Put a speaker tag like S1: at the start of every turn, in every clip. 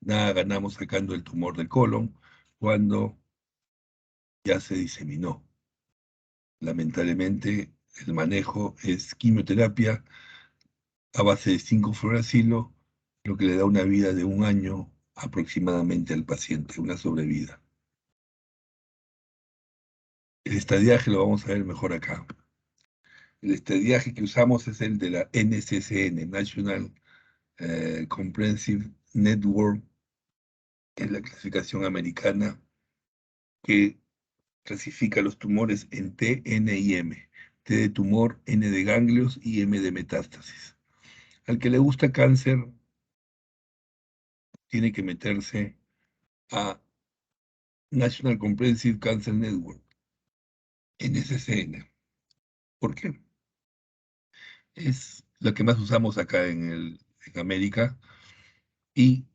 S1: Nada ganamos sacando el tumor del colon cuando ya se diseminó. Lamentablemente, el manejo es quimioterapia a base de 5-fluoracilo, lo que le da una vida de 1 año aproximadamente al paciente, una sobrevida. El estadiaje lo vamos a ver mejor acá. El estadiaje que usamos es el de la NCCN, National Comprehensive Network, es la clasificación americana que clasifica los tumores en T, N y M. T de tumor, N de ganglios y M de metástasis. Al que le gusta cáncer, tiene que meterse a National Comprehensive Cancer Network, NCCN. ¿Por qué? Es la que más usamos acá en América, y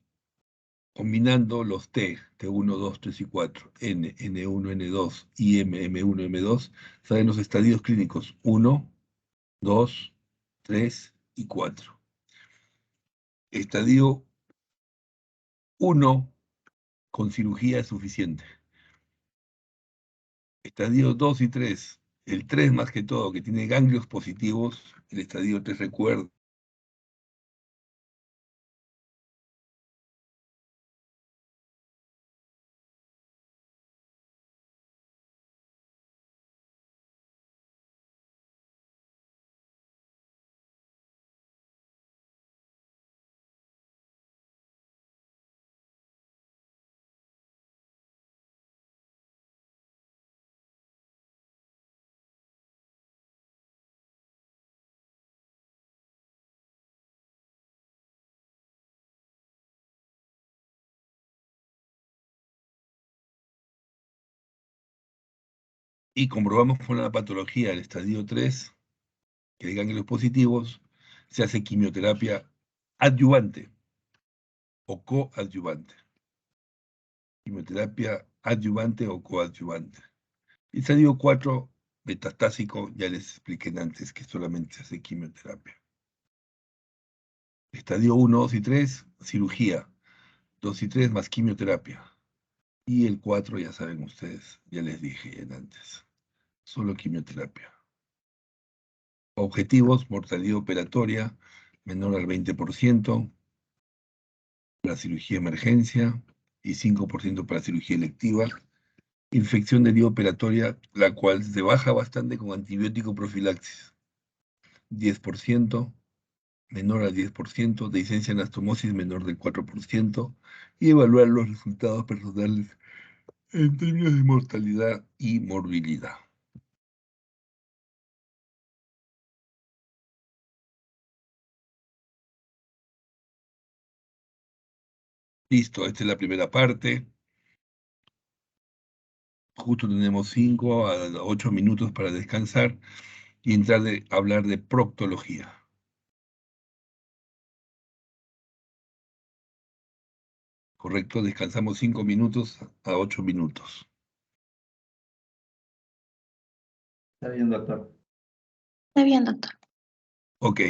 S1: combinando los T, T1, 2, 3 y 4, N, N1, N2 y M, M1, M2, salen los estadios clínicos 1, 2, 3 y 4. Estadio 1 con cirugía es suficiente. Estadio 2 y 3, el 3 más que todo, que tiene ganglios positivos, el estadio 3 recuerda. Y comprobamos con la patología del estadio 3, que hay ganglios positivos, se hace quimioterapia adyuvante o coadyuvante. Quimioterapia adyuvante o coadyuvante. Y estadio 4, metastásico, ya les expliqué antes que solamente se hace quimioterapia. Estadio 1, 2 y 3, cirugía. 2 y 3 más quimioterapia. Y el 4, ya saben ustedes, ya les dije antes, solo quimioterapia. Objetivos: mortalidad operatoria menor al 20%, para cirugía emergencia y 5% para cirugía electiva. Infección de vía operatoria, la cual se baja bastante con antibiótico profilaxis, 10%, menor al 10%, dehiscencia anastomosis menor del 4%, y evaluar los resultados personales en términos de mortalidad y morbilidad. Listo, esta es la primera parte. Justo tenemos 5 a 8 minutos para descansar y entrar a hablar de proctología. ¿Correcto? Descansamos 5 minutos a 8 minutos.
S2: Está bien, doctor.
S3: Está bien, doctor.
S1: Ok.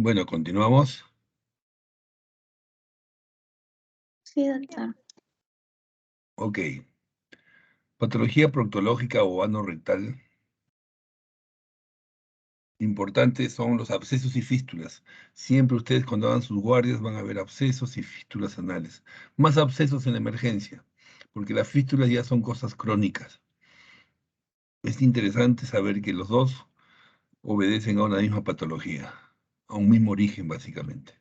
S1: Bueno, continuamos.
S3: Sí, doctor.
S1: Ok. Patología proctológica o ano rectal. Importantes son los abscesos y fístulas. Siempre ustedes cuando hagan sus guardias van a ver abscesos y fístulas anales. Más abscesos en emergencia, porque las fístulas ya son cosas crónicas. Es interesante saber que los dos obedecen a una misma patología, a un mismo origen básicamente.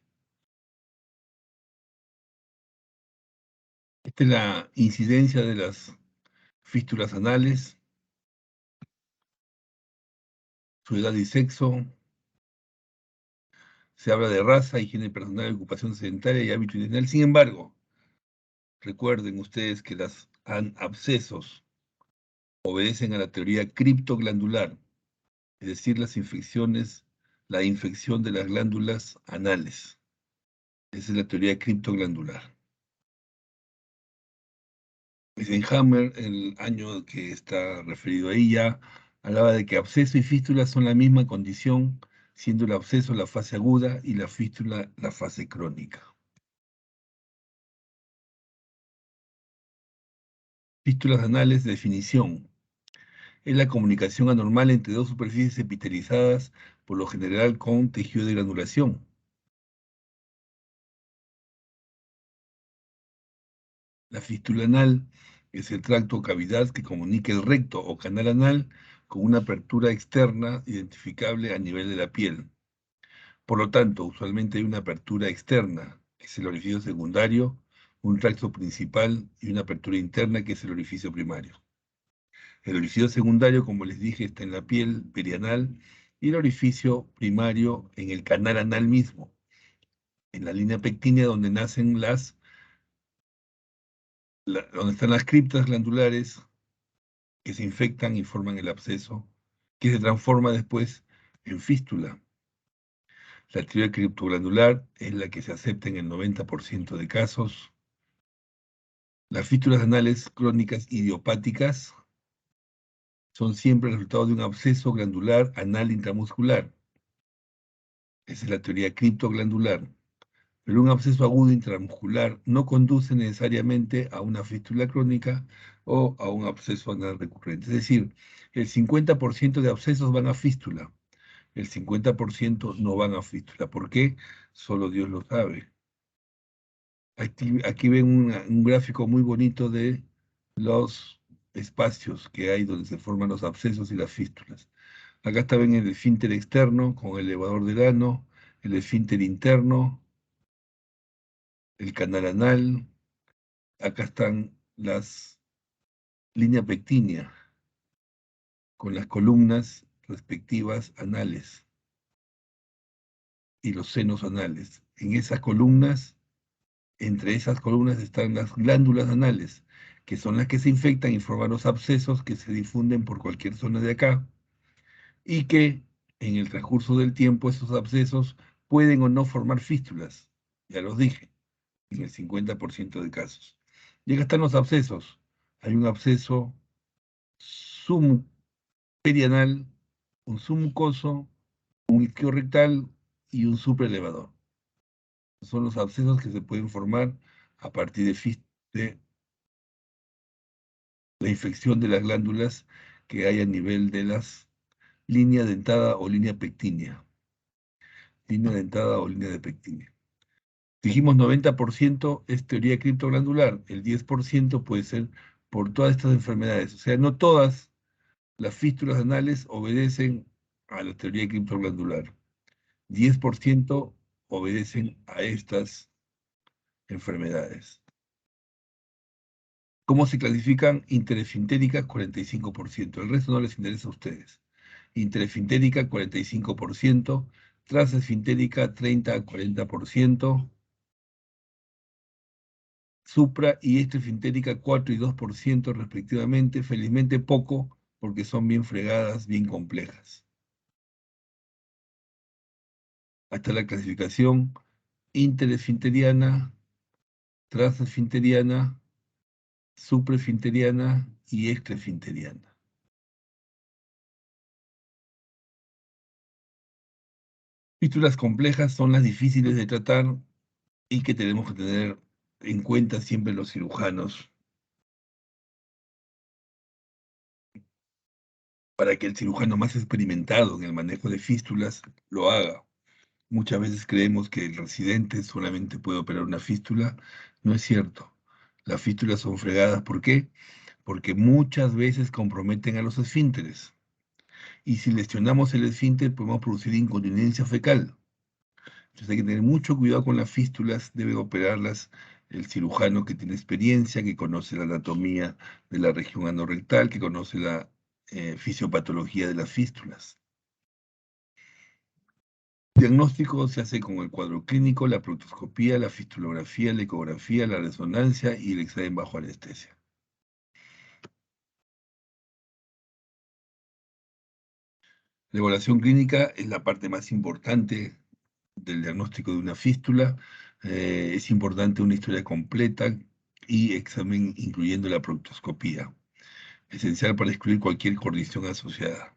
S1: Esta es la incidencia de las fístulas anales, su edad y sexo. Se habla de raza, higiene personal, ocupación sedentaria y hábito ideal. Sin embargo, recuerden ustedes que las abscesos obedecen a la teoría criptoglandular, es decir, la infección de las glándulas anales. Esa es la teoría criptoglandular. Eisenhower, el año que está referido ahí ya, hablaba de que absceso y fístula son la misma condición, siendo el absceso la fase aguda y la fístula la fase crónica. Fístulas anales, definición. Es la comunicación anormal entre dos superficies epitelizadas, por lo general con tejido de granulación. La fístula anal es el tracto o cavidad que comunica el recto o canal anal con una apertura externa identificable a nivel de la piel. Por lo tanto, usualmente hay una apertura externa, que es el orificio secundario, un tracto principal y una apertura interna, que es el orificio primario. El orificio secundario, como les dije, está en la piel perianal y el orificio primario en el canal anal mismo, en la línea pectínea donde nacen donde están las criptas glandulares que se infectan y forman el absceso, que se transforma después en fístula. La teoría criptoglandular es la que se acepta en el 90% de casos. Las fístulas anales crónicas idiopáticas son siempre el resultado de un absceso glandular anal intramuscular. Esa es la teoría criptoglandular. Pero un absceso agudo intramuscular no conduce necesariamente a una fístula crónica o a un absceso anal recurrente. Es decir, el 50% de abscesos van a fístula, el 50% no van a fístula. ¿Por qué? Solo Dios lo sabe. Aquí ven un gráfico muy bonito de los espacios que hay donde se forman los abscesos y las fístulas. Acá está ven el esfínter externo con el elevador del ano, el esfínter interno, el canal anal. Acá están las líneas pectínea con las columnas respectivas anales y los senos anales. En esas columnas, entre esas columnas están las glándulas anales, que son las que se infectan y forman los abscesos que se difunden por cualquier zona de acá y que en el transcurso del tiempo esos abscesos pueden o no formar fístulas. Ya los dije, en el 50% de casos. Y acá están los abscesos. Hay un absceso subperianal, un submucoso, un isquiorectal y un supraelevador. Son los abscesos que se pueden formar a partir de la infección de las glándulas que hay a nivel de las línea dentada o línea pectínea. Línea dentada o línea de pectínea. Dijimos 90% es teoría criptoglandular, el 10% puede ser por todas estas enfermedades. O sea, no todas las fístulas anales obedecen a la teoría criptoglandular. 10% obedecen a estas enfermedades. ¿Cómo se clasifican? Interesfintérica, 45%. El resto no les interesa a ustedes. Interesfintérica, 45%. Transesfintérica, 30 a 40%. Supra y extraesfintérica, 4 y 2% respectivamente. Felizmente poco, porque son bien fregadas, bien complejas. Hasta la clasificación interesfinteriana, transesfinteriana, supraesfinteriana y extraesfinteriana. Fístulas complejas son las difíciles de tratar y que tenemos que tener en cuenta siempre los cirujanos para que el cirujano más experimentado en el manejo de fístulas lo haga. Muchas veces creemos que el residente solamente puede operar una fístula. No es cierto. Las fístulas son fregadas. ¿Por qué? Porque muchas veces comprometen a los esfínteres. Y si lesionamos el esfínter, podemos producir incontinencia fecal. Entonces hay que tener mucho cuidado con las fístulas. Debe operarlas el cirujano que tiene experiencia, que conoce la anatomía de la región anorrectal, que conoce la fisiopatología de las fístulas. Diagnóstico se hace con el cuadro clínico, la proctoscopía, la fistulografía, la ecografía, la resonancia y el examen bajo anestesia. La evaluación clínica es la parte más importante del diagnóstico de una fístula. Es importante una historia completa y examen incluyendo la proctoscopía, esencial para excluir cualquier condición asociada.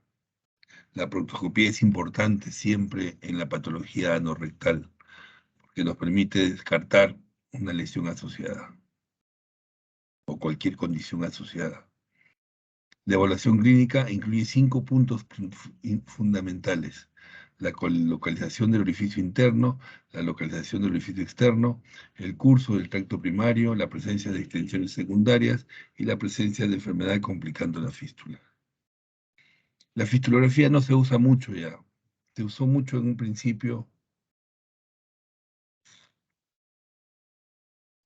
S1: La proctoscopía es importante siempre en la patología anorrectal, porque nos permite descartar una lesión asociada o cualquier condición asociada. La evaluación clínica incluye 5 puntos fundamentales: la localización del orificio interno, la localización del orificio externo, el curso del tracto primario, la presencia de extensiones secundarias y la presencia de enfermedad complicando la fístula. La fistulografía no se usa mucho ya. Se usó mucho en un principio,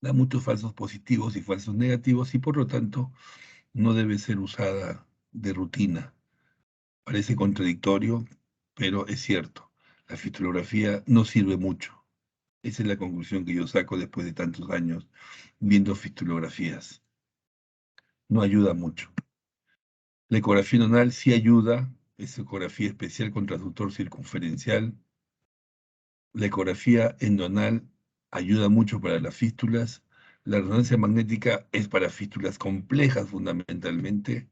S1: da muchos falsos positivos y falsos negativos y por lo tanto no debe ser usada de rutina. Parece contradictorio, pero es cierto. La fistulografía no sirve mucho. Esa es la conclusión que yo saco después de tantos años viendo fistulografías. No ayuda mucho. La ecografía nodal sí ayuda, es ecografía especial con transductor circunferencial. La ecografía endonal ayuda mucho para las fístulas. La resonancia magnética es para fístulas complejas fundamentalmente.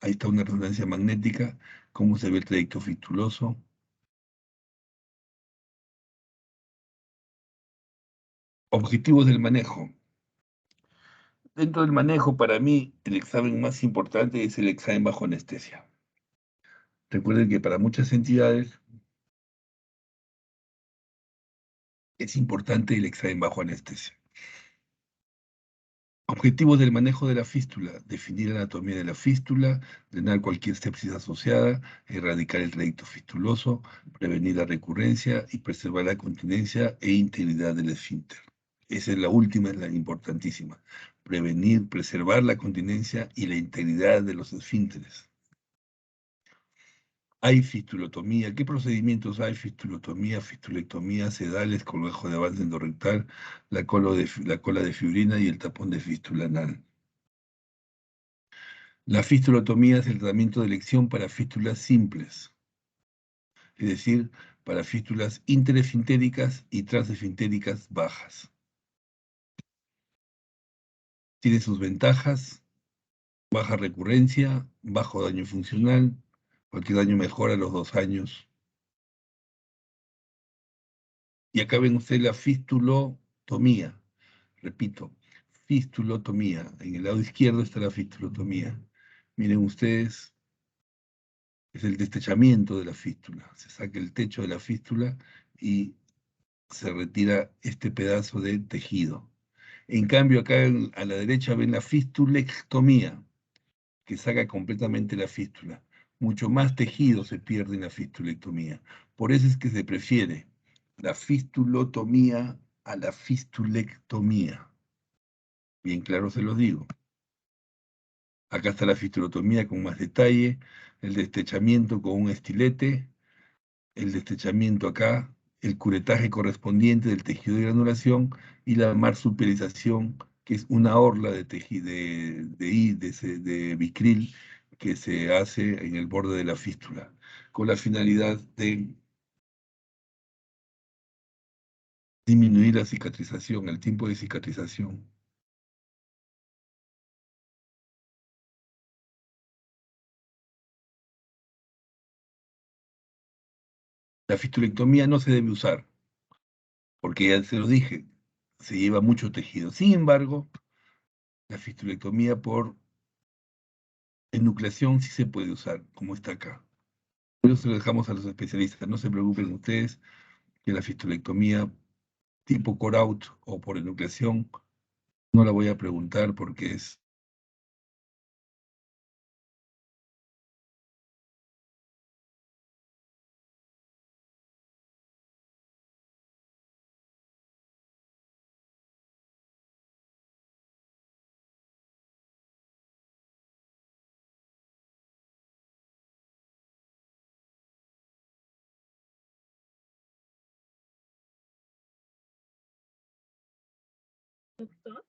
S1: Ahí está una resonancia magnética, cómo se ve el trayecto fistuloso. Objetivos del manejo. Dentro del manejo, para mí, el examen más importante es el examen bajo anestesia. Recuerden que para muchas entidades es importante el examen bajo anestesia. Objetivos del manejo de la fístula: definir la anatomía de la fístula, drenar cualquier sepsis asociada, erradicar el trayecto fistuloso, prevenir la recurrencia y preservar la continencia e integridad del esfínter. Esa es la última, es la importantísima. Prevenir, preservar la continencia y la integridad de los esfínteres. Hay fistulotomía. ¿Qué procedimientos hay? Fistulotomía, fistulectomía, sedales, conejo de avance endorrectal, la cola de fibrina y el tapón de fístula anal. La fistulotomía es el tratamiento de elección para fístulas simples, es decir, para fístulas interesfintéricas y transesfintéricas bajas. Tiene sus ventajas: baja recurrencia, bajo daño funcional, cualquier daño mejora a los 2 años. Y acá ven ustedes la fistulotomía. Repito, fistulotomía. En el lado izquierdo está la fistulotomía. Miren ustedes, es el destechamiento de la fístula. Se saca el techo de la fístula y se retira este pedazo de tejido. En cambio, acá a la derecha ven la fistulectomía, que saca completamente la fístula. Mucho más tejido se pierde en la fistulectomía. Por eso es que se prefiere la fistulotomía a la fistulectomía. Bien claro se los digo. Acá está la fistulotomía con más detalle, el destechamiento con un estilete, el destechamiento acá, el curetaje correspondiente del tejido de granulación y la marsuperización, que es una orla de tejido de vicril que se hace en el borde de la fístula, con la finalidad de disminuir la cicatrización, el tiempo de cicatrización. La fistulectomía no se debe usar, porque ya se lo dije, se lleva mucho tejido. Sin embargo, la fistulectomía por enucleación sí se puede usar, como está acá. Por eso se lo dejamos a los especialistas. No se preocupen ustedes que la fistulectomía tipo core-out o por enucleación no la voy a preguntar porque es...
S3: Doctor,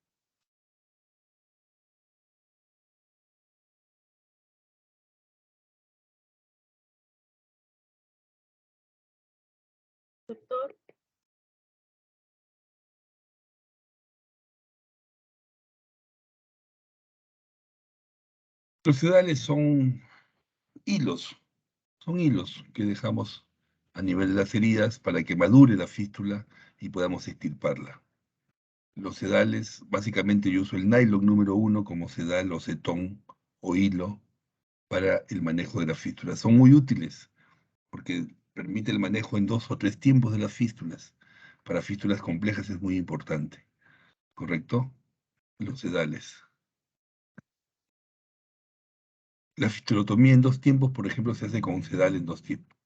S3: doctor,
S1: Los sedales son hilos que dejamos a nivel de las heridas para que madure la fístula y podamos extirparla. Los sedales, básicamente yo uso el nylon número 1 como sedal o cetón o hilo para el manejo de la fístula. Son muy útiles porque permite el manejo en 2 o 3 tiempos de las fístulas. Para fístulas complejas es muy importante, ¿correcto? Los sedales. La fistulotomía en 2 tiempos, por ejemplo, se hace con un sedal en 2 tiempos.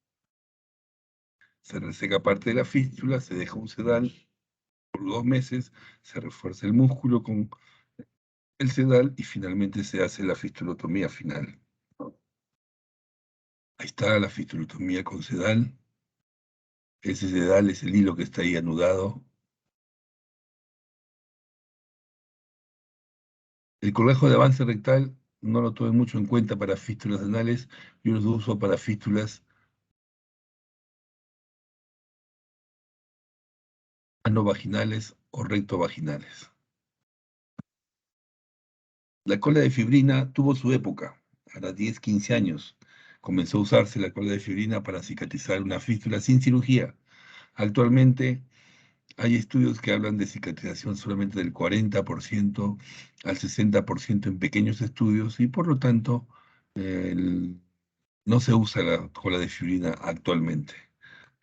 S1: Se reseca parte de la fístula, se deja un sedal por 2 meses, se refuerza el músculo con el sedal y finalmente se hace la fistulotomía final. Ahí está la fistulotomía con sedal. Ese sedal es el hilo que está ahí anudado. El colágeno de avance rectal no lo tuve mucho en cuenta para fístulas anales, yo los uso para fístulas anovaginales o rectovaginales. La cola de fibrina tuvo su época, a los 10, 15 años. Comenzó a usarse la cola de fibrina para cicatrizar una fístula sin cirugía. Actualmente hay estudios que hablan de cicatrización solamente del 40% al 60% en pequeños estudios y por lo tanto no se usa la cola de fibrina actualmente.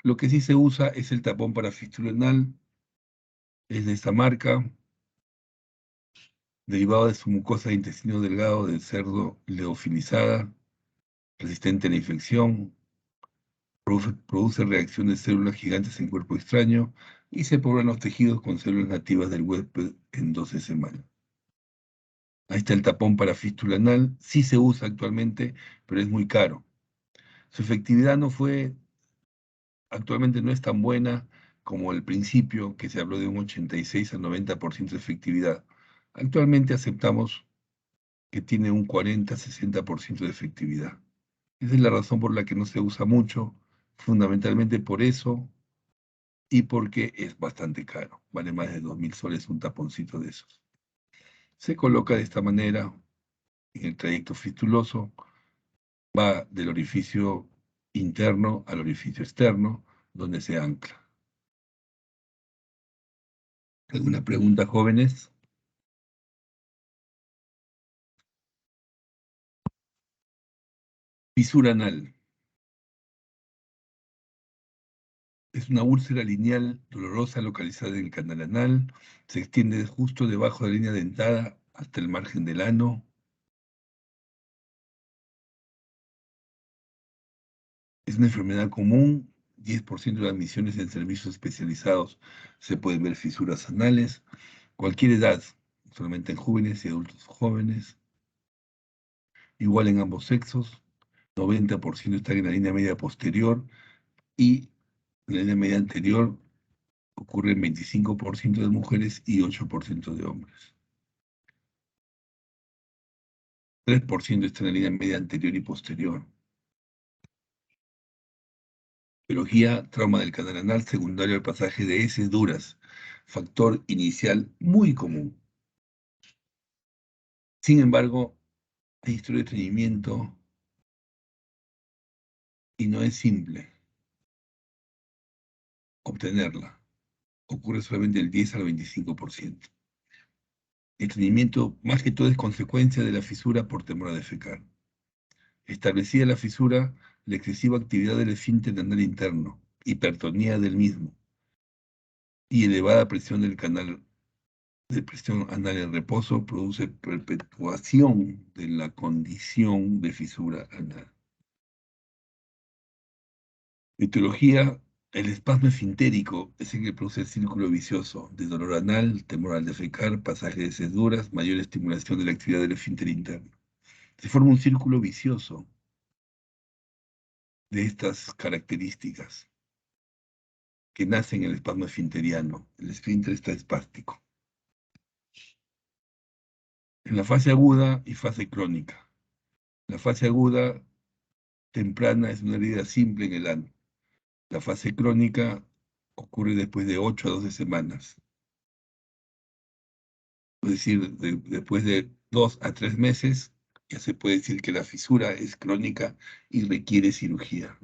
S1: Lo que sí se usa es el tapón para fístula anal, es de esta marca, derivado de su mucosa de intestino delgado del cerdo leofilizada, resistente a la infección, produce reacción de células gigantes en cuerpo extraño y se poblan los tejidos con células nativas del huésped en 12 semanas. Ahí está el tapón para fístula anal, sí se usa actualmente, pero es muy caro. Su efectividad actualmente no es tan buena como al principio, que se habló de un 86 al 90% de efectividad. Actualmente aceptamos que tiene un 40-60% de efectividad. Esa es la razón por la que no se usa mucho, fundamentalmente por eso y porque es bastante caro. Vale más de 2.000 soles un taponcito de esos. Se coloca de esta manera en el trayecto fistuloso, va del orificio interno al orificio externo, donde se ancla. ¿Alguna pregunta, jóvenes? Fisura anal. Es una úlcera lineal dolorosa localizada en el canal anal. Se extiende justo debajo de la línea dentada hasta el margen del ano. Es una enfermedad común. 10% de las admisiones en servicios especializados se pueden ver fisuras anales. Cualquier edad, solamente en jóvenes y adultos jóvenes. Igual en ambos sexos. 90% están en la línea media posterior y en la línea media anterior ocurre en 25% de mujeres y 8% de hombres. 3% está en la línea media anterior y posterior. Biología, trauma del canal anal secundario al pasaje de heces duras, factor inicial muy común. Sin embargo, hay historia de estreñimiento y no es simple. obtenerla. Ocurre solamente del 10 al 25%. El estreñimiento, más que todo, es consecuencia de la fisura por temor a defecar. Establecida la fisura, la excesiva actividad del esfínter anal interno, hipertonía del mismo y elevada presión del canal de presión anal en reposo produce perpetuación de la condición de fisura anal. Etiología: el espasmo esfintérico es el que produce el círculo vicioso de dolor anal, temor al defecar, pasaje de heces duras, mayor estimulación de la actividad del esfínter interno. Se forma un círculo vicioso de estas características que nace en el espasmo esfinteriano. El esfínter está espástico. En la fase aguda y fase crónica. La fase aguda temprana es una herida simple en el ano. La fase crónica ocurre después de 8 a 12 semanas. Es decir, después de 2 a 3 meses, ya se puede decir que la fisura es crónica y requiere cirugía.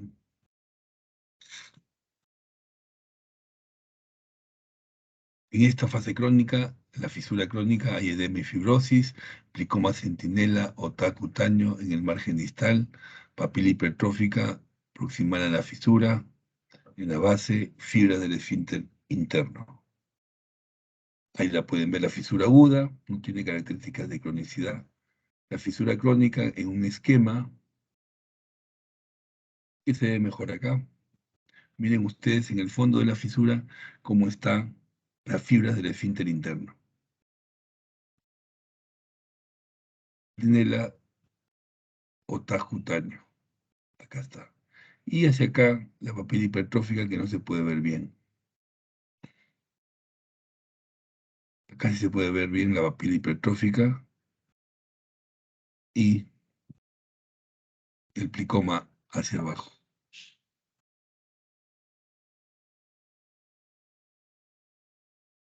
S1: En esta fase crónica, la fisura crónica, hay edema y fibrosis, plicoma centinela o TAC cutáneo en el margen distal, papila hipertrófica proximal a la fisura, en la base, fibra del esfínter interno. Ahí la pueden ver la fisura aguda, no tiene características de cronicidad. La fisura crónica en un esquema que se ve mejor acá. Miren ustedes en el fondo de la fisura cómo están las fibras del esfínter interno. Centinela o TAC cutáneo. Acá está. Y hacia acá la papila hipertrófica que no se puede ver bien. Acá sí se puede ver bien la papila hipertrófica y el plicoma hacia abajo.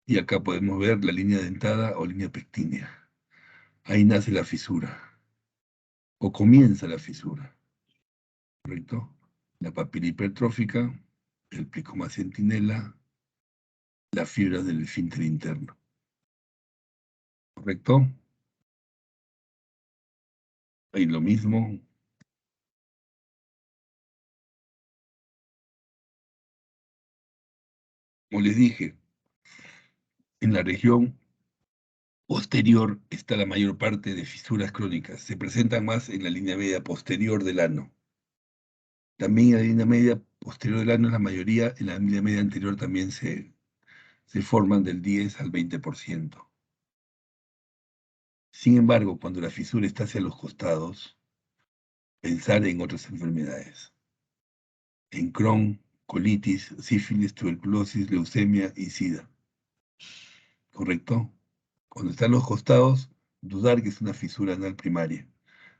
S1: Y acá podemos ver la línea dentada o línea pectínea. Ahí nace la fisura, o comienza la fisura, ¿correcto? La papila hipertrófica, el plicoma centinela, las fibras del esfínter interno, ¿correcto? Ahí lo mismo. Como les dije, en la región posterior está la mayor parte de fisuras crónicas. Se presentan más en la línea media posterior del ano. También en la línea media posterior del ano, la mayoría, en la línea media anterior también se forman del 10 al 20%. Sin embargo, cuando la fisura está hacia los costados, pensar en otras enfermedades. En Crohn, colitis, sífilis, tuberculosis, leucemia y SIDA. ¿Correcto? Cuando está a los costados, dudar que es una fisura anal primaria.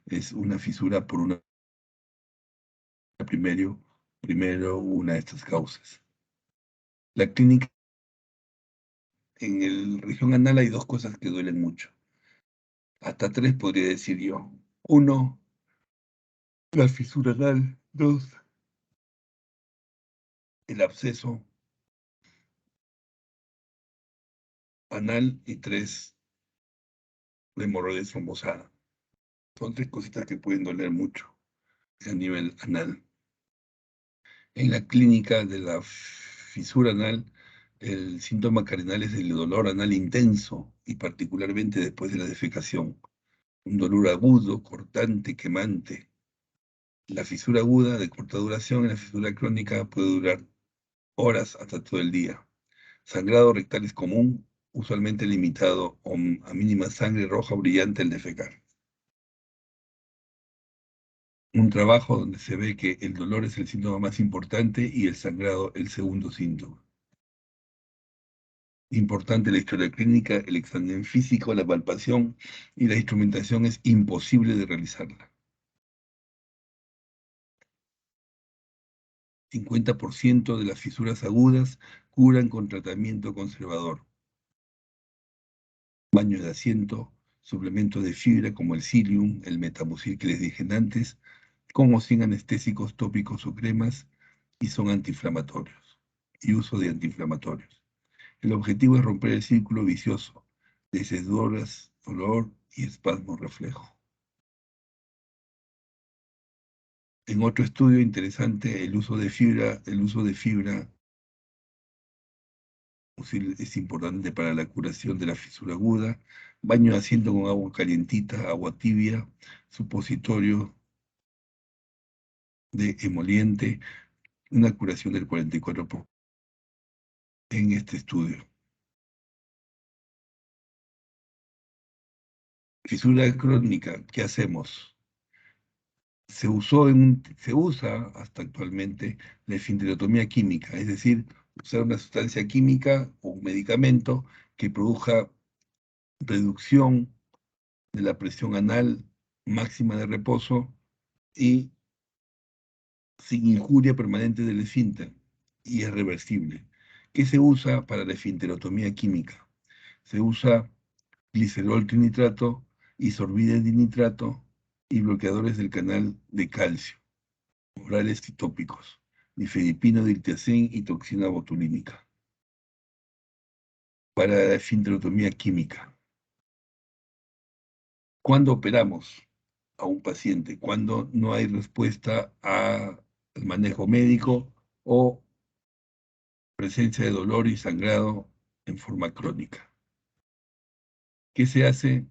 S1: Es una fisura por una primero una de estas causas. La clínica, en el región anal hay dos cosas que duelen mucho. Hasta tres podría decir yo. Uno, la fisura anal. Dos, el absceso anal. Y tres, la hemorroides trombosada. Son tres cositas que pueden doler mucho a nivel anal. En la clínica de la fisura anal, el síntoma cardinal es el dolor anal intenso y particularmente después de la defecación. Un dolor agudo, cortante, quemante. La fisura aguda de corta duración y la fisura crónica puede durar horas hasta todo el día. Sangrado rectal es común, usualmente limitado a mínima sangre roja brillante al defecar. Un trabajo donde se ve que el dolor es el síntoma más importante y el sangrado el segundo síntoma. Importante la historia clínica, el examen físico, la palpación y la instrumentación es imposible de realizarla. 50% de las fisuras agudas curan con tratamiento conservador. Baños de asiento, suplementos de fibra como el psyllium, el metamucil que les dije antes, con o sin anestésicos tópicos o cremas, y son antiinflamatorios. y uso de antiinflamatorios. El objetivo es romper el círculo vicioso de seduras, dolor y espasmo reflejo. En otro estudio interesante, el uso de fibra es importante para la curación de la fisura aguda, baño de asiento con agua calientita, agua tibia, supositorio de emoliente, una curación del 44% en este estudio. Fisura crónica, ¿qué hacemos? Se usa hasta actualmente la esfinterotomía química, es decir, usar una sustancia química o un medicamento que produzca reducción de la presión anal máxima de reposo y sin injuria permanente del esfínter, y es reversible. ¿Qué se usa para la esfinterotomía química? Se usa glicerol trinitrato, isorbide dinitrato y bloqueadores del canal de calcio, orales y tópicos, nifedipino, diltiazem y toxina botulínica. Para la esfinterotomía química, ¿cuándo operamos a un paciente? Cuando no hay respuesta al manejo médico o presencia de dolor y sangrado en forma crónica. ¿Qué se hace?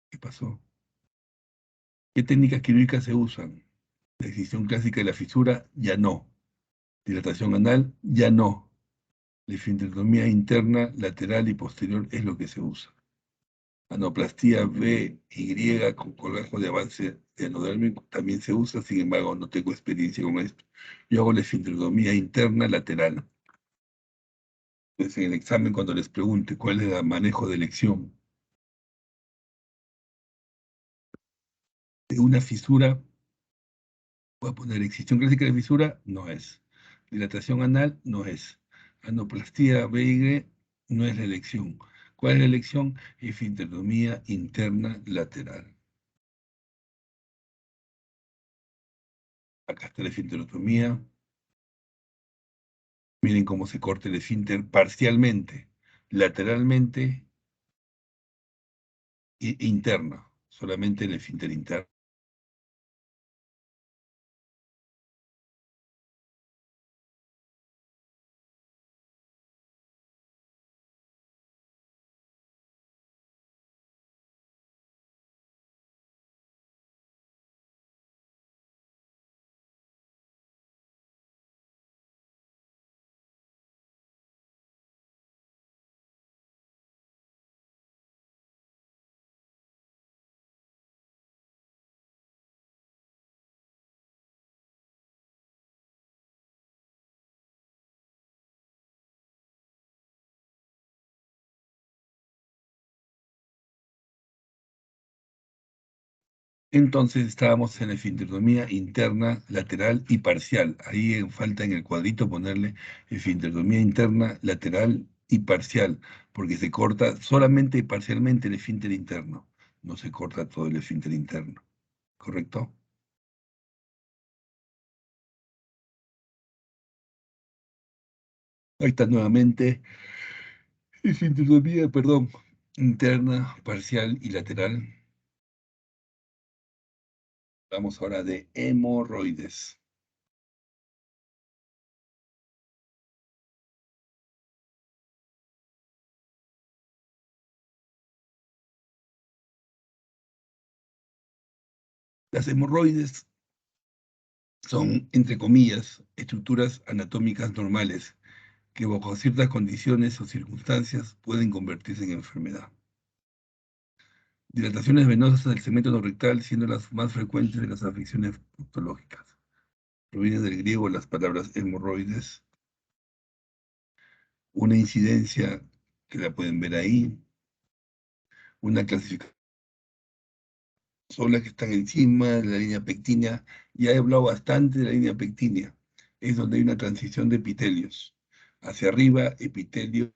S1: ¿Qué pasó? ¿Qué técnicas quirúrgicas se usan? La excisión clásica de la fisura, ya no. Dilatación anal, ya no. La esfinterotomía interna, lateral y posterior es lo que se usa. Anoplastia BY con colágeno de avance enodérmico también se usa, sin embargo no tengo experiencia con esto. Yo hago la esfinterotomía interna lateral. Entonces en el examen cuando les pregunte cuál es el manejo de elección de una fisura, voy a poner excisión clásica de fisura, no es. Dilatación anal, no es. Anoplastia BY no es la elección. ¿Cuál es la elección? Esfinterotomía interna lateral. Acá está la esfinterotomía. Miren cómo se corta el esfínter parcialmente, lateralmente e interna, solamente el esfínter interno. Entonces estábamos en la esfinterotomía interna, lateral y parcial. Ahí falta en el cuadrito ponerle esfinterotomía interna, lateral y parcial, porque se corta solamente y parcialmente el esfínter interno, no se corta todo el esfínter interno. ¿Correcto? Ahí está nuevamente esfinterotomía, perdón, interna, parcial y lateral. Vamos ahora de hemorroides. Las hemorroides son, entre comillas, estructuras anatómicas normales que bajo ciertas condiciones o circunstancias pueden convertirse en enfermedad. Dilataciones venosas del segmento no rectal siendo las más frecuentes de las afecciones proctológicas. Provienen del griego las palabras hemorroides, una incidencia que la pueden ver ahí, una clasificación, son las que están encima de la línea pectínea. Ya he hablado bastante de la línea pectínea, es donde hay una transición de epitelios. Hacia arriba, epitelio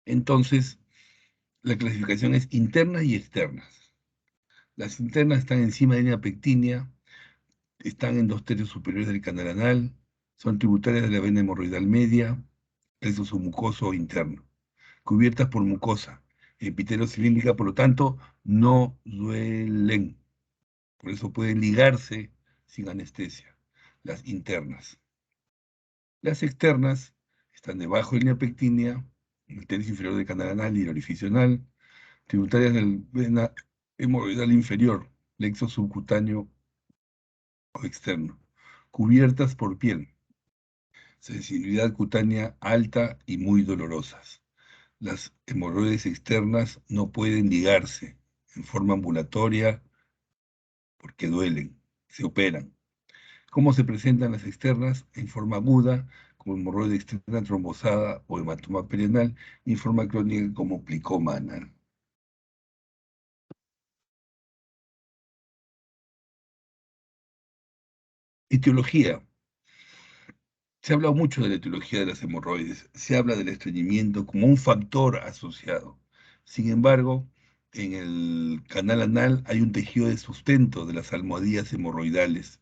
S1: Entonces, la clasificación es internas y externas. Las internas están encima de la línea pectínea, están en 2/3 superiores del canal anal, son tributarias de la vena hemorroidal media, plexo submucoso interno, cubiertas por mucosa epitelio-cilíndrica, por lo tanto, no duelen. Por eso pueden ligarse sin anestesia, las internas. Las externas están debajo de la línea pectínea, en el tercio inferior del canal anal y el orificio anal, tributarias del vena hemorroidal inferior, plexo subcutáneo o externo, cubiertas por piel, sensibilidad cutánea alta y muy dolorosas. Las hemorroides externas no pueden ligarse en forma ambulatoria porque duelen, se operan. ¿Cómo se presentan las externas? En forma aguda, como hemorroide externa trombosada o hematoma perianal, y en forma crónica como plicoma anal. Etiología. Se ha hablado mucho de la etiología de las hemorroides. Se habla del estreñimiento como un factor asociado. Sin embargo, en el canal anal hay un tejido de sustento de las almohadillas hemorroidales.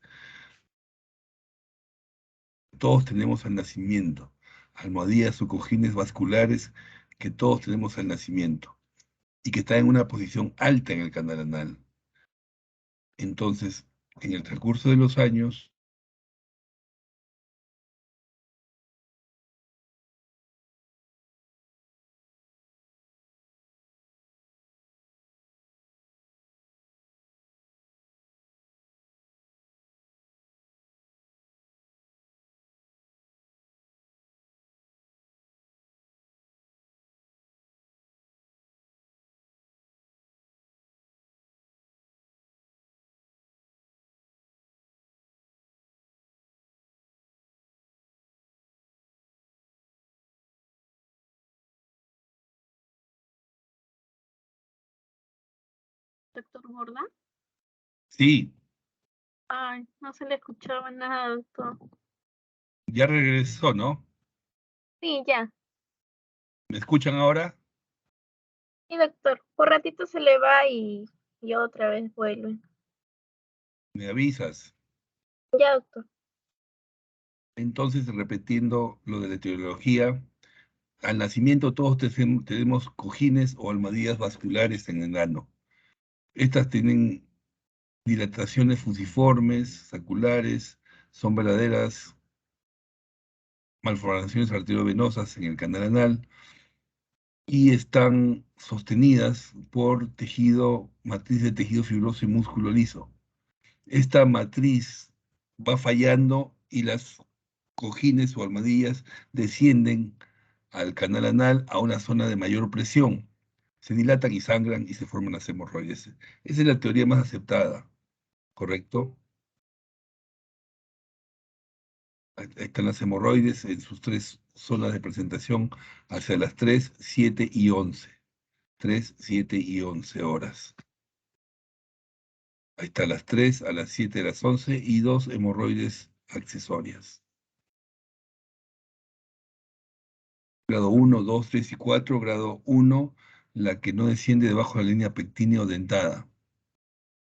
S1: Todos tenemos al nacimiento. Almohadillas o cojines vasculares que todos tenemos al nacimiento y que están en una posición alta en el canal anal. Entonces, en el transcurso de los años,
S3: Doctor Borda.
S1: sí,
S3: Ay, no se le escuchaba nada, doctor.
S1: ya regresó, ¿no?
S3: Sí, ya.
S1: ¿Me escuchan ahora?
S3: Sí, doctor. Por ratito se le va y otra vez vuelve.
S1: ¿Me avisas?
S3: Ya, doctor.
S1: Entonces, repitiendo lo de la etiología, al nacimiento todos tenemos cojines o almohadillas vasculares en el ano. Estas tienen dilataciones fusiformes, saculares, son verdaderas malformaciones arteriovenosas en el canal anal y están sostenidas por tejido, matriz de tejido fibroso y músculo liso. Esta matriz va fallando y las cojines o almohadillas descienden al canal anal a una zona de mayor presión. Se dilatan y sangran y se forman las hemorroides. Esa es la teoría más aceptada, ¿correcto? Ahí están las hemorroides en sus 3 zonas de presentación hacia las 3, 7 y 11. 3, 7 y 11 horas. Ahí están las 3, a las 7, a las 11 y 2 hemorroides accesorias. Grado 1, 2, 3 y 4. Grado 1, la que no desciende debajo de la línea pectínea o dentada.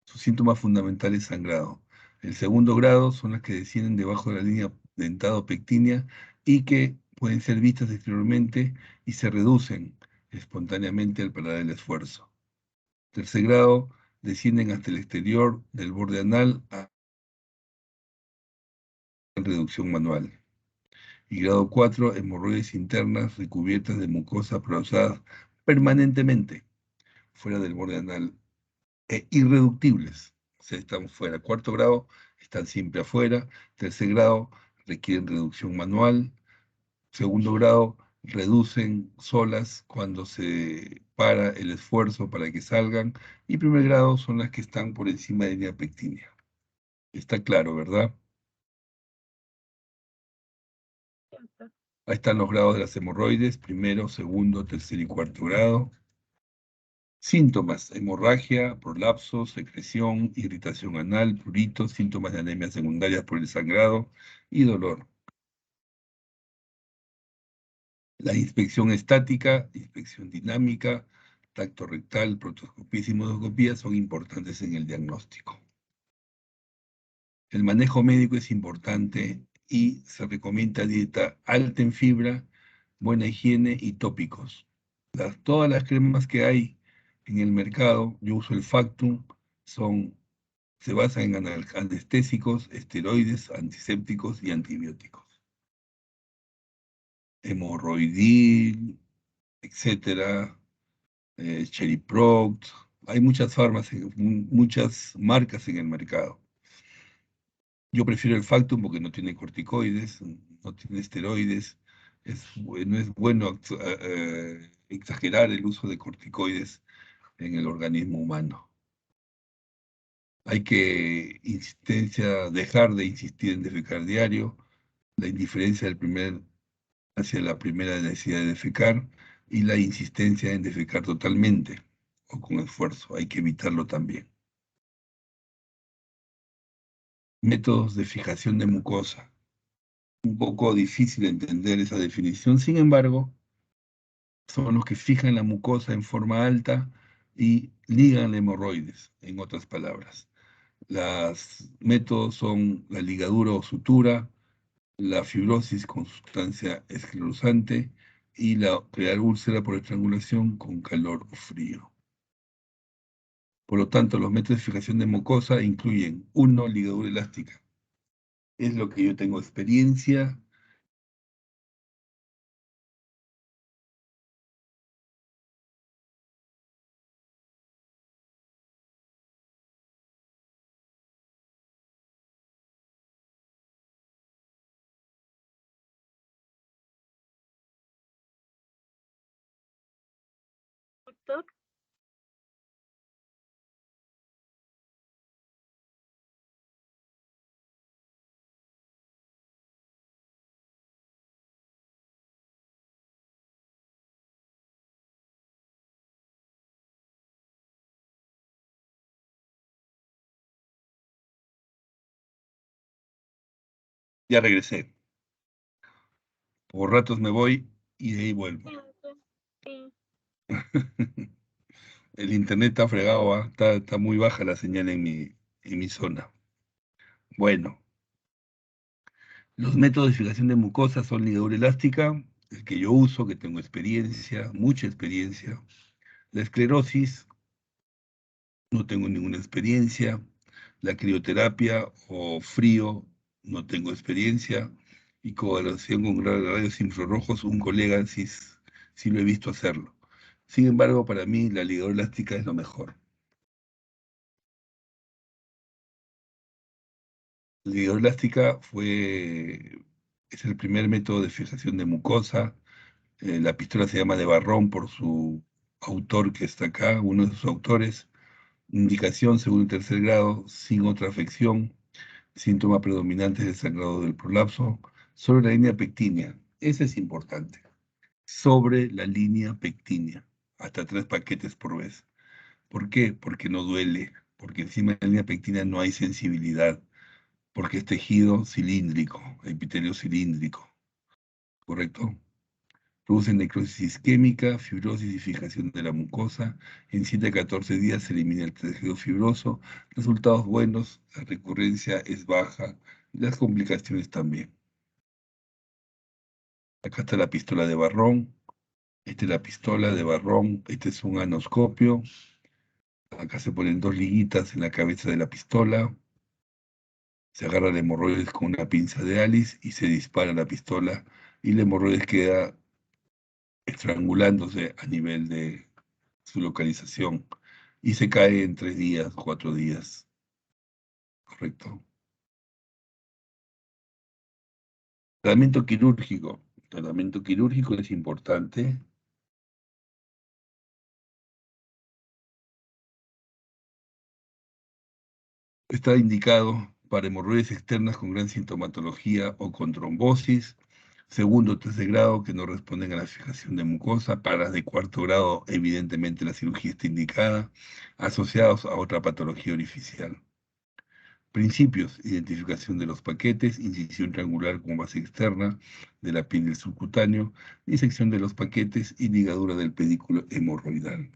S1: Su síntoma fundamental es sangrado. El segundo grado son las que descienden debajo de la línea dentada o pectínea y que pueden ser vistas exteriormente y se reducen espontáneamente al parar el esfuerzo. Tercer grado, descienden hasta el exterior del borde anal a reducción manual. Y grado 4, hemorroides internas recubiertas de mucosa prolongadas permanentemente fuera del borde anal e irreductibles. O sea, están fuera. Cuarto grado, están siempre afuera. Tercer grado, requieren reducción manual. Segundo grado, reducen solas cuando se para el esfuerzo para que salgan. Y primer grado son las que están por encima de la línea pectínea. Está claro, ¿verdad?
S3: Sí, doctor.
S1: Ahí están los grados de las hemorroides, primero, segundo, tercer y cuarto grado. Síntomas: hemorragia, prolapso, secreción, irritación anal, prurito, síntomas de anemia secundarias por el sangrado y dolor. La inspección estática, inspección dinámica, tacto rectal, proctoscopía y sigmoidoscopía son importantes en el diagnóstico. El manejo médico es importante y se recomienda dieta alta en fibra, buena higiene y tópicos. Todas las cremas que hay en el mercado, yo uso el Factum, se basan en anestésicos, esteroides, antisépticos y antibióticos. Hemorroidil, etcétera, Cheriproct, hay muchas marcas en el mercado. Yo prefiero el Factum porque no tiene corticoides, no tiene esteroides. No es bueno exagerar el uso de corticoides en el organismo humano. Hay que dejar de insistir en defecar diario, la indiferencia hacia la primera necesidad de defecar y la insistencia en defecar totalmente o con esfuerzo. Hay que evitarlo también. Métodos de fijación de mucosa. Un poco difícil entender esa definición, sin embargo, son los que fijan la mucosa en forma alta y ligan hemorroides, en otras palabras. Los métodos son la ligadura o sutura, la fibrosis con sustancia esclerosante y crear úlcera por estrangulación con calor o frío. Por lo tanto, los métodos de fijación de mucosa incluyen 1, ligadura elástica. Es lo que yo tengo experiencia.
S3: Doctor,
S1: Ya regresé. Por ratos me voy y de ahí vuelvo.
S3: sí, doctor. Sí.
S1: El internet está fregado, ¿ah? Está muy baja la señal en mi zona. Bueno, los métodos de fijación de mucosa son ligadura elástica, el que yo uso, que tengo experiencia, mucha experiencia. La esclerosis, no tengo ninguna experiencia. La crioterapia o frío, no tengo experiencia. Y coagulación con rayos infrarrojos, un colega sí lo he visto hacerlo. Sin embargo, para mí la ligadura elástica es lo mejor. La ligadura elástica es el primer método de fijación de mucosa. La pistola se llama de Barrón por su autor que está acá, uno de sus autores. Indicación segundo y tercer grado, sin otra afección. Síntoma predominante del sangrado del prolapso. Sobre la línea pectínea. Ese es importante. Sobre la línea pectínea. Hasta 3 paquetes por vez. ¿Por qué? Porque no duele. Porque encima de la línea pectínea no hay sensibilidad. Porque es tejido cilíndrico, epitelio cilíndrico. ¿Correcto? Producen necrosis isquémica, fibrosis y fijación de la mucosa. En 7 a 14 días se elimina el tejido fibroso. Resultados buenos, la recurrencia es baja y las complicaciones también. Acá está la pistola de Barrón. Esta es la pistola de Barrón. Este es un anoscopio. Acá se ponen 2 liguitas en la cabeza de la pistola. Se agarra el hemorroides con una pinza de Alice y se dispara la pistola y el hemorroides queda estrangulándose a nivel de su localización y se cae en 3 días, 4 días, ¿correcto? Tratamiento quirúrgico. Tratamiento quirúrgico es importante. Está indicado para hemorroides externas con gran sintomatología o con trombosis. Segundo o tercer grado que no responden a la fijación de mucosa. Para las de cuarto grado, evidentemente la cirugía está indicada, asociados a otra patología orificial. Principios: identificación de los paquetes, incisión triangular con base externa de la piel del subcutáneo, disección de los paquetes y ligadura del pedículo hemorroidal.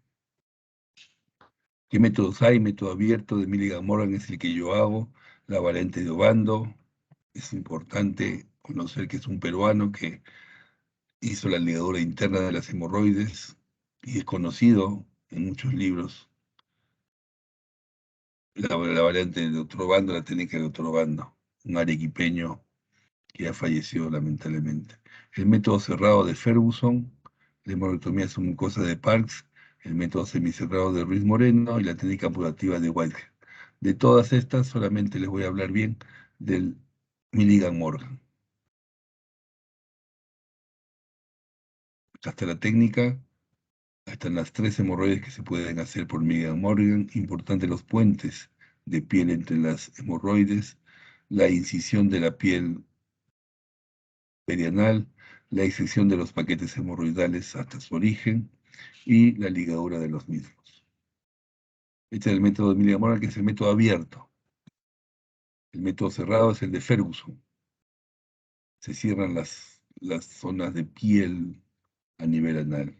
S1: ¿Qué métodos hay? Método abierto de Milligan-Morgan es el que yo hago, la variante de Obando. Es importante conocer que es un peruano que hizo la ligadura interna de las hemorroides y es conocido en muchos libros. La variante de Dr. Obando, la técnica de Dr. Obando, un arequipeño que ya falleció lamentablemente. El método cerrado de Ferguson, la hemorroidectomía submucosa de Parks, el método semicerrado de Ruiz Moreno y la técnica amputativa de Whitehead. De todas estas, solamente les voy a hablar bien del Milligan-Morgan. Hasta la técnica, hasta las 3 hemorroides que se pueden hacer por Milligan-Morgan. Importante los puentes de piel entre las hemorroides, la incisión de la piel perianal, la disección de los paquetes hemorroidales hasta su origen y la ligadura de los mismos. Este es el método de Milligan-Morgan, que es el método abierto. El método cerrado es el de Ferguson. Se cierran las zonas de piel a nivel anal.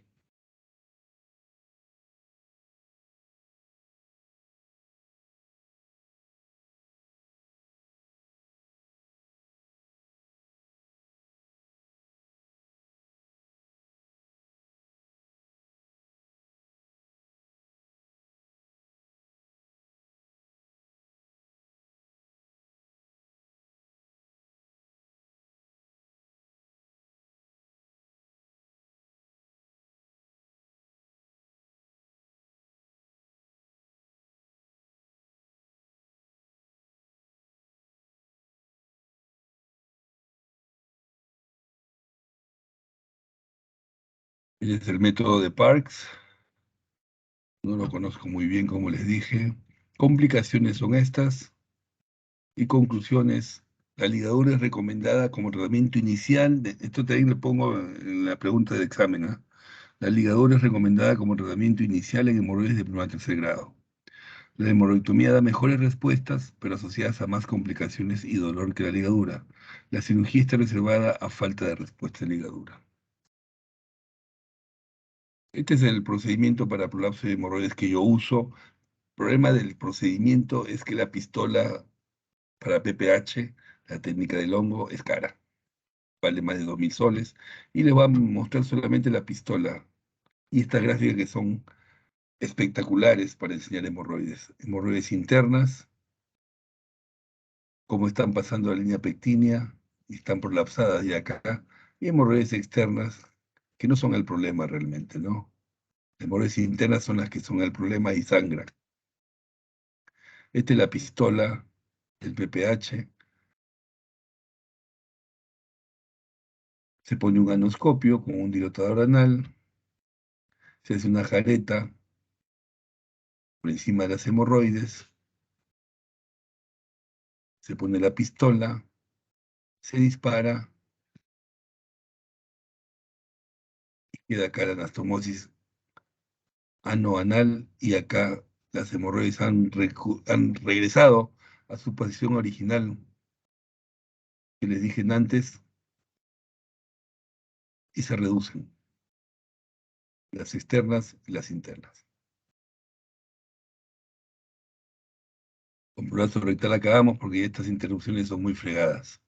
S1: Este es el método de Parks. No lo conozco muy bien, como les dije. Complicaciones son estas y conclusiones. La ligadura es recomendada como tratamiento inicial. Esto también lo pongo en la pregunta del examen, ¿ah? La ligadura es recomendada como tratamiento inicial en hemorroides de primer a tercer grado. La hemorroidectomía da mejores respuestas, pero asociadas a más complicaciones y dolor que la ligadura. La cirugía está reservada a falta de respuesta de ligadura. Este es el procedimiento para prolapso de hemorroides que yo uso. El problema del procedimiento es que la pistola para PPH, la técnica del hongo, es cara. Vale más de 2.000 soles. Y les voy a mostrar solamente la pistola y estas gráficas que son espectaculares para enseñar hemorroides. Hemorroides internas, cómo están pasando la línea pectínea y están prolapsadas ya acá. Y hemorroides externas, que no son el problema realmente, ¿no? Hemorroides internas son las que son el problema y sangran. Esta es la pistola del PPH. Se pone un anoscopio con un dilatador anal. Se hace una jareta por encima de las hemorroides. Se pone la pistola. Se dispara. Y queda acá la anastomosis ano-anal. Y acá las hemorroides han regresado a su posición original que les dije antes y se reducen. Las externas y las internas. Con prolapso rectal acabamos porque estas interrupciones son muy fregadas.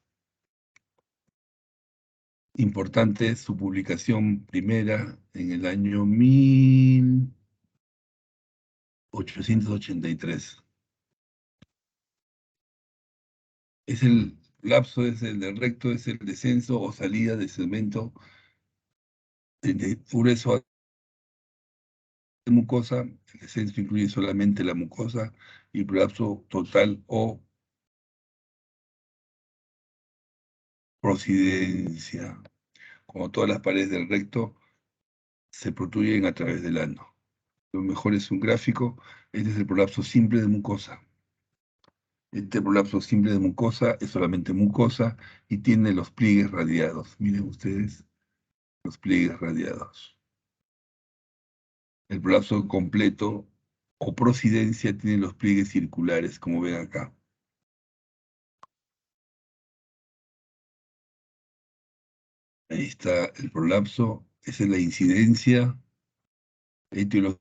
S1: Importante su publicación primera en el año 1883. Es el lapso, es el del recto, es el descenso o salida del segmento de grueso de mucosa. El descenso incluye solamente la mucosa y prolapso total o prosidencia. Como todas las paredes del recto se protruyen a través del ano. Lo mejor es un gráfico. Este es el prolapso simple de mucosa. Este prolapso simple de mucosa es solamente mucosa y tiene los pliegues radiados. Miren ustedes los pliegues radiados. El prolapso completo o prosidencia tiene los pliegues circulares, como ven acá. Ahí está el prolapso. Esa es la incidencia. Etiología.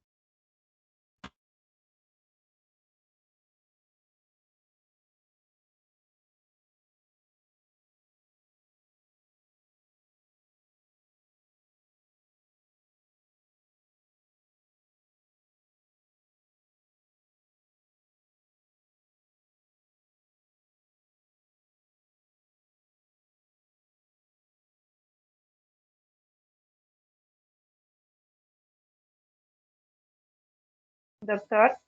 S3: Doctor.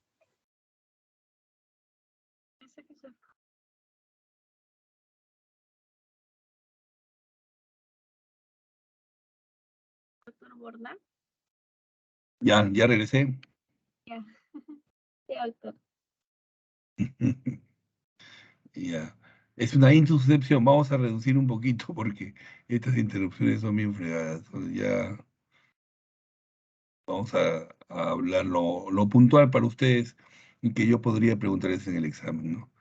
S3: Doctor Borda.
S1: Ya regresé.
S3: Ya. Sí, doctor.
S1: Ya. Es una insuscepción. Vamos a reducir un poquito porque estas interrupciones son bien fregadas. Entonces ya vamos a hablar lo puntual para ustedes y que yo podría preguntarles en el examen, ¿no?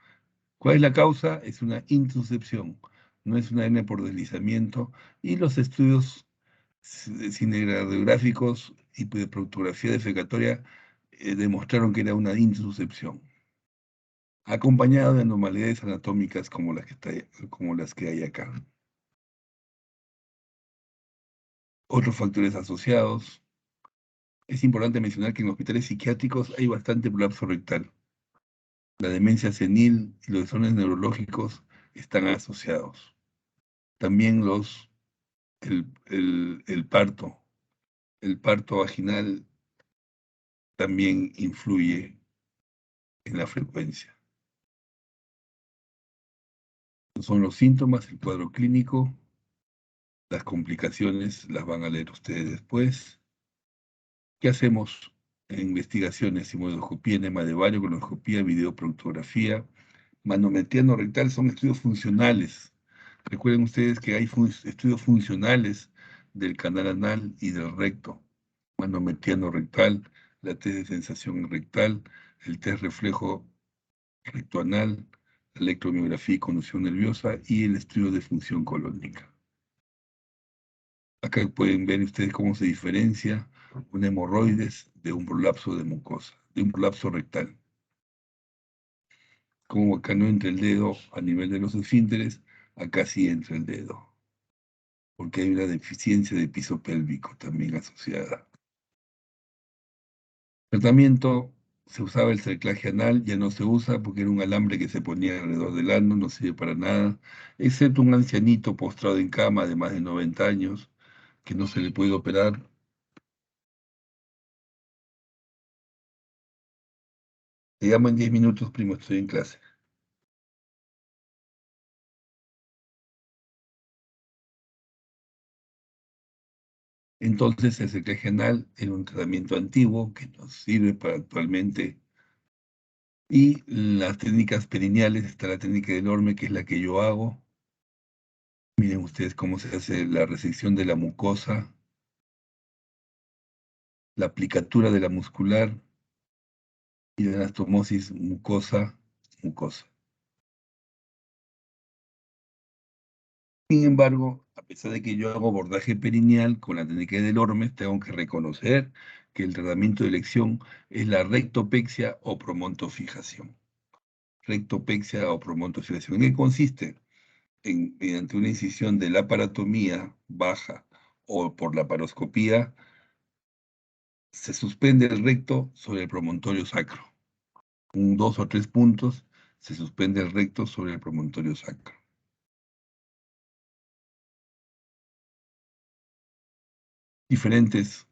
S1: ¿Cuál es la causa? Es una insuscepción, no es una hernia por deslizamiento. Y los estudios cineradiográficos y de proctografía defecatoria demostraron que era una insuscepción, acompañado de anormalidades anatómicas como las que hay acá. Otros factores asociados. Es importante mencionar que en hospitales psiquiátricos hay bastante prolapso rectal. La demencia senil y los desórdenes neurológicos están asociados. También el parto vaginal también influye en la frecuencia. Son los síntomas, el cuadro clínico, las complicaciones las van a leer ustedes después. ¿Qué hacemos en investigaciones? Simuloscopía, enema de bario, colonoscopía, videoproctografía, manometría no rectal, son estudios funcionales. Recuerden ustedes que hay estudios funcionales del canal anal y del recto. Manometría no rectal, la test de sensación rectal, el test reflejo rectoanal, la electromiografía y conducción nerviosa y el estudio de función colónica. Acá pueden ver ustedes cómo se diferencia un hemorroides de un prolapso de mucosa, de un prolapso rectal. Como acá no entra el dedo a nivel de los esfínteres, acá sí entra el dedo, porque hay una deficiencia de piso pélvico también asociada. Tratamiento, se usaba el cerclaje anal, ya no se usa porque era un alambre que se ponía alrededor del ano, no sirve para nada, excepto un ancianito postrado en cama de más de 90 años, que no se le puede operar. Te llamo en 10 minutos, primo, estoy en clase. Entonces, el cerclaje anal era un tratamiento antiguo que nos sirve para actualmente. Y las técnicas perineales, está la técnica del Orme, que es la que yo hago. Miren ustedes cómo se hace la resección de la mucosa, la aplicatura de la muscular y la anastomosis mucosa. Sin embargo, a pesar de que yo hago abordaje perineal con la técnica del Orme, tengo que reconocer que el tratamiento de elección es la rectopexia o promontofijación. Rectopexia o promontofijación. ¿En qué consiste? Mediante una incisión de la paratomía baja o por la paroscopía, se suspende el recto sobre el promontorio sacro. Un 2 o 3 puntos se suspende el recto sobre el promontorio sacro. Diferentes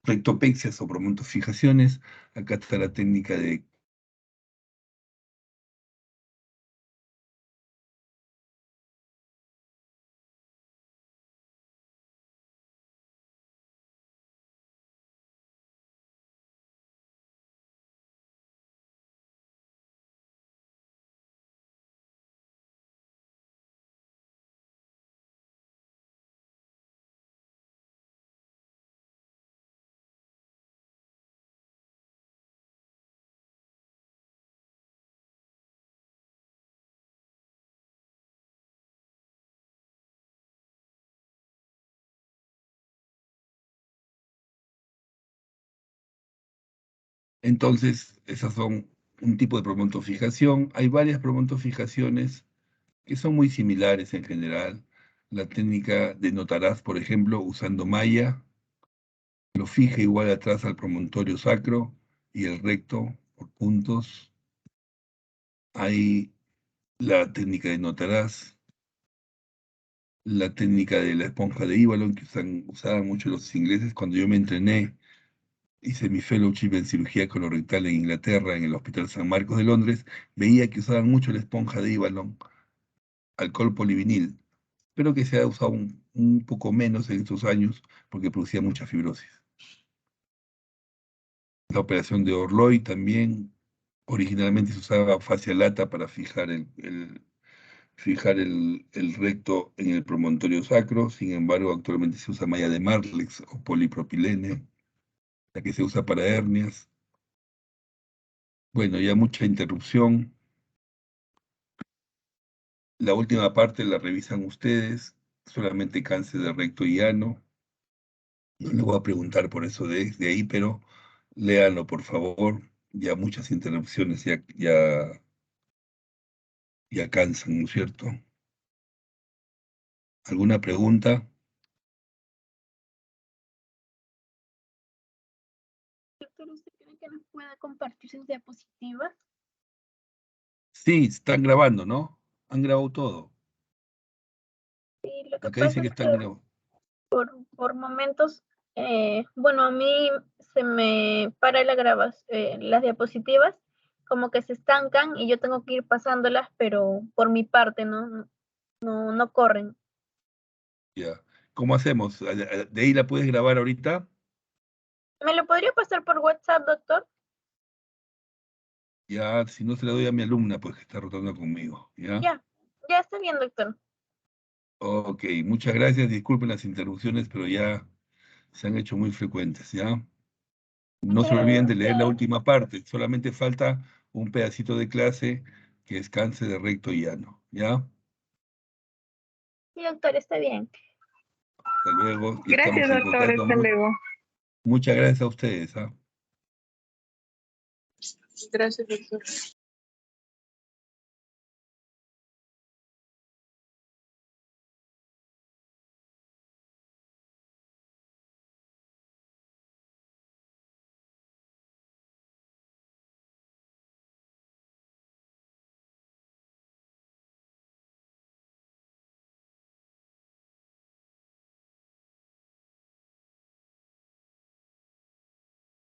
S1: rectopexias o promontofijaciones. Acá está la técnica de Entonces, esas son un tipo de promontofijación. Hay varias promontofijaciones que son muy similares en general. La técnica de Notaraz, por ejemplo, usando malla, lo fija igual atrás al promontorio sacro y el recto por puntos. Hay la técnica de Notaraz, la técnica de la esponja de Ivalon, que usaban mucho los ingleses. Cuando yo me entrené, hice mi fellowship en cirugía colorectal en Inglaterra, en el Hospital San Marcos de Londres, veía que usaban mucho la esponja de Ivalon, alcohol polivinil, pero que se ha usado un poco menos en estos años porque producía mucha fibrosis. La operación de Orloy también, originalmente se usaba fascia lata para fijar el recto en el promontorio sacro. Sin embargo, actualmente se usa malla de Marlex o polipropilene, la que se usa para hernias. Bueno, ya mucha interrupción. La última parte la revisan ustedes, solamente cáncer de recto y ano. No le voy a preguntar por eso de ahí, pero léanlo, por favor. Ya muchas interrupciones ya cansan, ¿no es cierto? ¿Alguna pregunta?
S3: Doctor, ¿usted cree que nos pueda compartir sus diapositivas?
S1: Sí, están grabando, ¿no? Han grabado todo.
S3: Sí, lo que
S1: Acá dice
S3: pasa
S1: que
S3: es que
S1: están grabando.
S3: por momentos, bueno, a mí se me para las diapositivas, como que se estancan y yo tengo que ir pasándolas, pero por mi parte, no corren.
S1: Ya. ¿Cómo hacemos? ¿De ahí la puedes grabar ahorita?
S3: ¿Me lo podría pasar por WhatsApp, doctor?
S1: Ya, si no se la doy a mi alumna, pues que está rotando conmigo. ¿Ya?
S3: Ya está bien, doctor.
S1: Ok, muchas gracias. Disculpen las interrupciones, pero ya se han hecho muy frecuentes, ¿ya? No
S3: Muchas
S1: se
S3: gracias
S1: olviden
S3: a
S1: de leer la
S3: ustedes.
S1: última parte. Solamente falta un pedacito de clase que es cáncer de recto y ano, ¿ya?
S3: Sí, doctor, está bien.
S1: Hasta luego y
S4: Gracias,
S1: estamos en
S4: doctor.
S1: contacto.
S4: Hasta luego.
S1: Muchas gracias a ustedes, ¿ah?
S4: Gracias, doctor.